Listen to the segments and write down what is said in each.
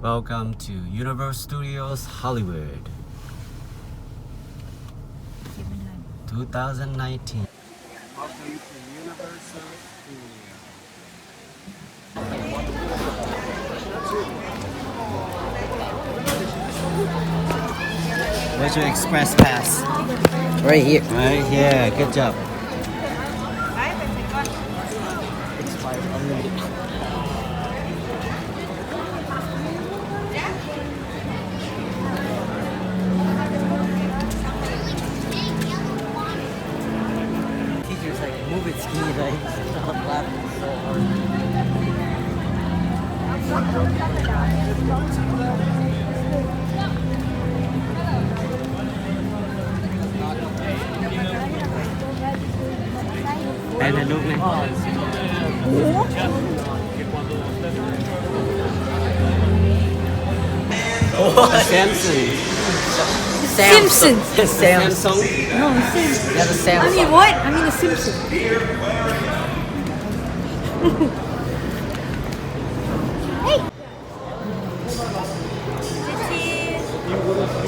Welcome to Universal Studios Hollywood 2019. Welcome to Universal Studios. Where's your express pass? Right here. Right here. Good job. Expired unlimited. Teacher's like, move it, skinny legs. I'm laughing so hard. Đây là lúc này. Samsung. Simpsons. Samsung. No, Simpsons. Yeah, the Samsung. I mean what? I mean a Simpson. Hey.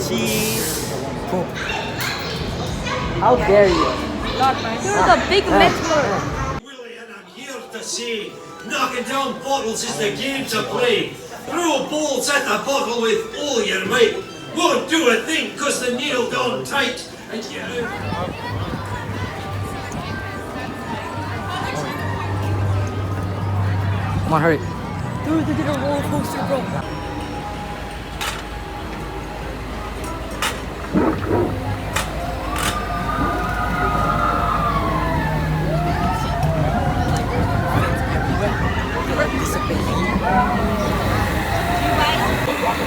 Cheese. How dare you? You're the big metal. Willie, and I'm here to say, knocking down bottles is the game to play. Throw balls at the bottle with all your might. Won't do a thing 'cause the nail down tight. And you... Come on, hurry. Dude, they did a roller coaster, bro.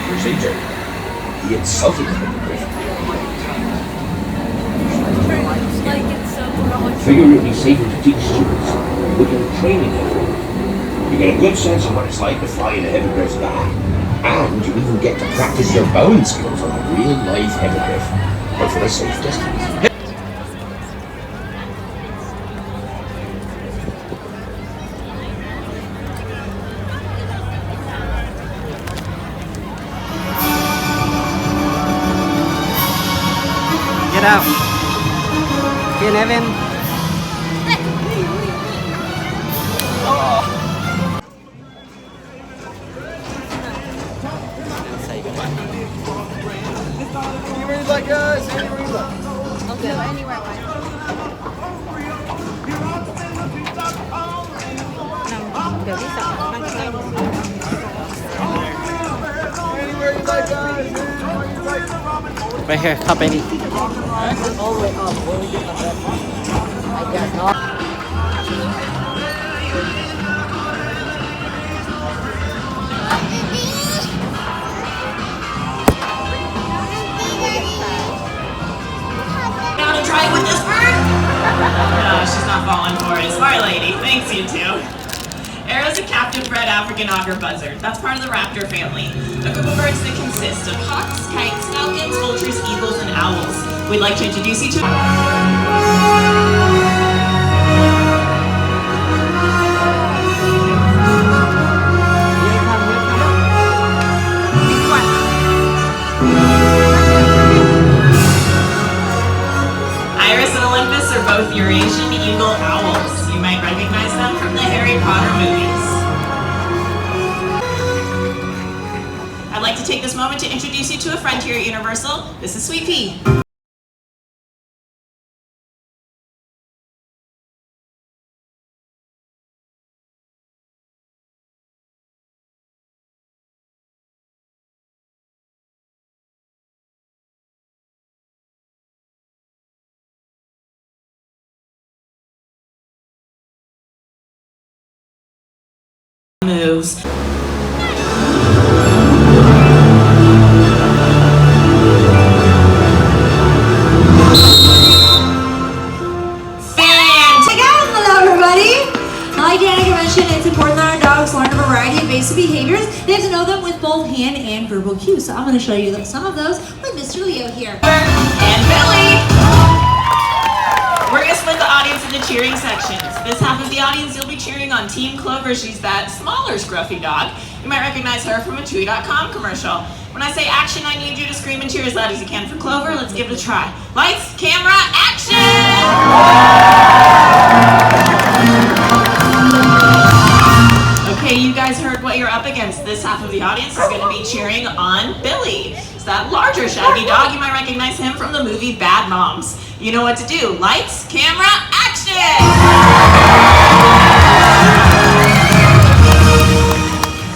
Procedure. He insulted him. Figure it'd be safer to teach students. We can training them. You get a good sense of what it's like to fly in a hippogriff's back. And you even get to practice your bowing skills on a real live hippogriff, but for a safe distance. Get out. Get Evan. Okay, anywhere. Right here, top baby. All the way up. Where we get the best? I guess not. Want to try it with this bird? No, she's not falling for it. Smart lady. Thanks, you two. Arrow's a captive-bred African auger buzzard. That's part of the raptor family. A group of birds that consist of hawks, kites, falcons, vultures, eagles, and owls. We'd like to introduce you to... Iris and Olympus are both Eurasian eagle owls. You might recognize them from the Harry Potter movies. I'd like to take this moment to introduce you to a friend here at Universal. This is Sweet Pea. Moves. Hello, everybody. Like Danica mentioned, it's important that our dogs learn a variety of basic behaviors. They have to know them with both hand and verbal cues. So I'm going to show you some of those with Mr. Leo here. And Billy. We're going to split the audience into cheering sections. This half of the audience, you'll be cheering on Team Clover. She's that smaller scruffy dog. You might recognize her from a Chewy.com commercial. When I say action, I need you to scream and cheer as loud as you can for Clover. Let's give it a try. Lights, camera, action! Okay, you guys heard what you're up against. This half of the audience is going to be cheering on Billy. It's that larger shaggy dog. You might recognize him from the movie Bad Moms. You know what to do. Lights, camera, action!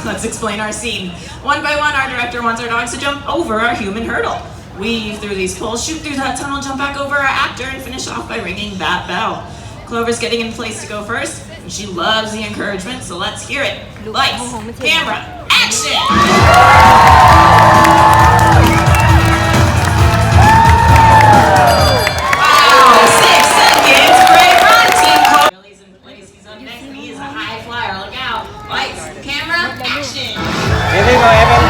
Let's explain our scene. One by one, our director wants our dogs to jump over our human hurdle. Weave through these poles, shoot through that tunnel, jump back over our actor, and finish off by ringing that bell. Clover's getting in place to go first, and she loves the encouragement, so let's hear it. Lights, camera, action! Wow, 6 seconds, great run, Team Clover. Billy's in place, he's up next, and he is a high flyer, look out. Lights, camera, action! Here we go, Evan.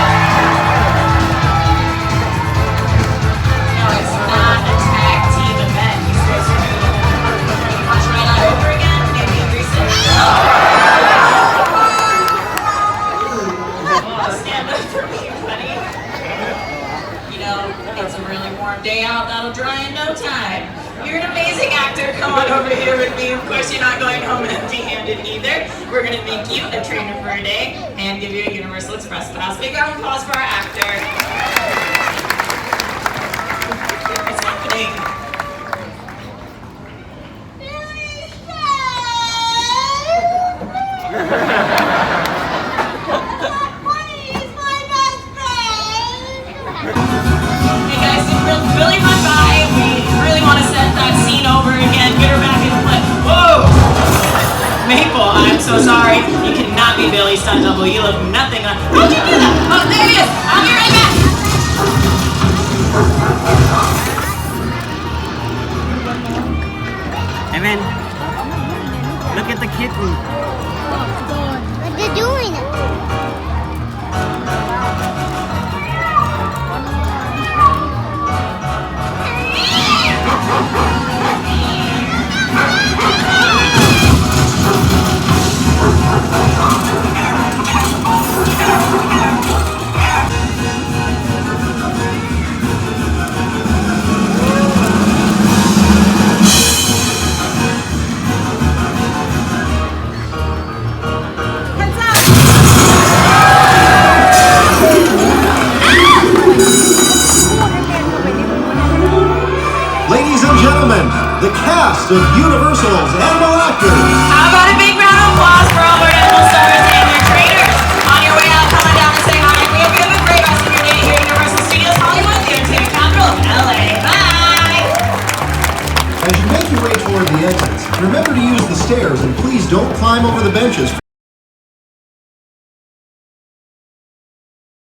No, it's not a tag team event. You're supposed to do punch right on over again, maybe a reset. Oh, stand up for me, buddy. You know, it's a really warm day out. That'll dry in no time. You're an amazing actor. Come on over here with me. Of course, you're not going home empty-handed either. We're going to make you a trainer for a day and give you a Universal Express pass. Big round of applause for our actor. What's happening? Hey guys, did Billy run by? We really want to set that scene over again. Get her back in play. Whoa! Maple, I'm so sorry. You cannot be Billy's stunt double. You look nothing like. How'd you do that? Oh, there he is. I'll be right back. Evan, look at the kitten. What are you doing? Ladies and gentlemen, the cast of Universal's Animal Actors. How about a big round of applause for all our animal stars and their trainers? On your way out, come on down and say hi. We hope you have a great rest of your day here at Universal Studios Hollywood, the entertainment capital of LA. Bye! As you make your way toward the exits, remember to use the stairs and please don't climb over the benches.